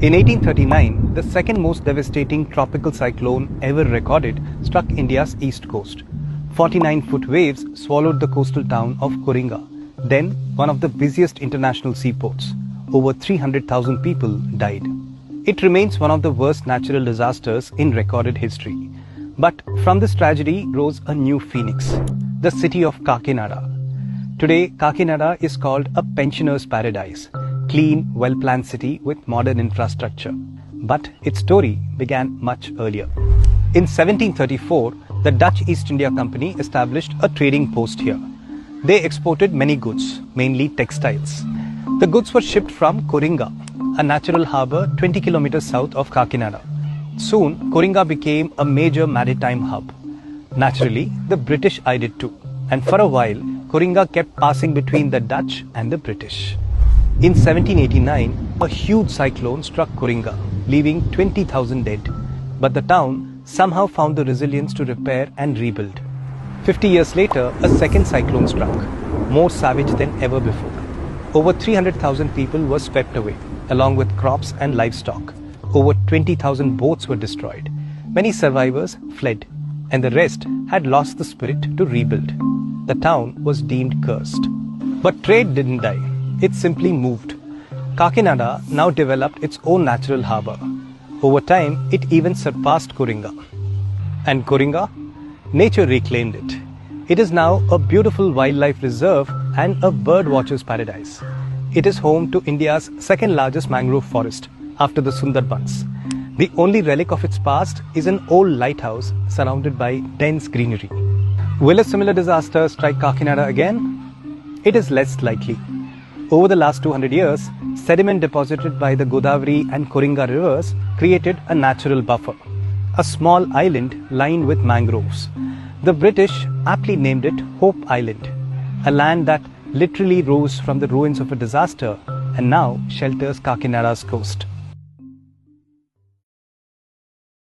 In 1839, the second most devastating tropical cyclone ever recorded struck India's east coast. 49-foot waves swallowed the coastal town of Coringa, then one of the busiest international seaports. Over 300,000 people died. It remains one of the worst natural disasters in recorded history. But from this tragedy rose a new phoenix, the city of Kakinada. Today, Kakinada is called a pensioner's paradise, clean, well-planned city with modern infrastructure. But its story began much earlier. In 1734, the Dutch East India Company established a trading post here. They exported many goods, mainly textiles. The goods were shipped from Coringa, a natural harbour 20 kilometers south of Kakinada. Soon, Coringa became a major maritime hub. Naturally, the British eyed it too. And for a while, Coringa kept passing between the Dutch and the British. In 1789, a huge cyclone struck Coringa, leaving 20,000 dead. But the town somehow found the resilience to repair and rebuild. 50 years later, a second cyclone struck, more savage than ever before. Over 300,000 people were swept away, along with crops and livestock. Over 20,000 boats were destroyed. Many survivors fled, and the rest had lost the spirit to rebuild. The town was deemed cursed. But trade didn't die. It simply moved. Kakinada now developed its own natural harbour. Over time, it even surpassed Coringa. And Coringa? Nature reclaimed it. It is now a beautiful wildlife reserve and a bird watcher's paradise. It is home to India's second largest mangrove forest, after the Sundarbans. The only relic of its past is an old lighthouse surrounded by dense greenery. Will a similar disaster strike Kakinada again? It is less likely. Over the last 200 years, sediment deposited by the Godavari and Coringa rivers created a natural buffer, a small island lined with mangroves. The British aptly named it Hope Island, a land that literally rose from the ruins of a disaster and now shelters Kakinada's coast.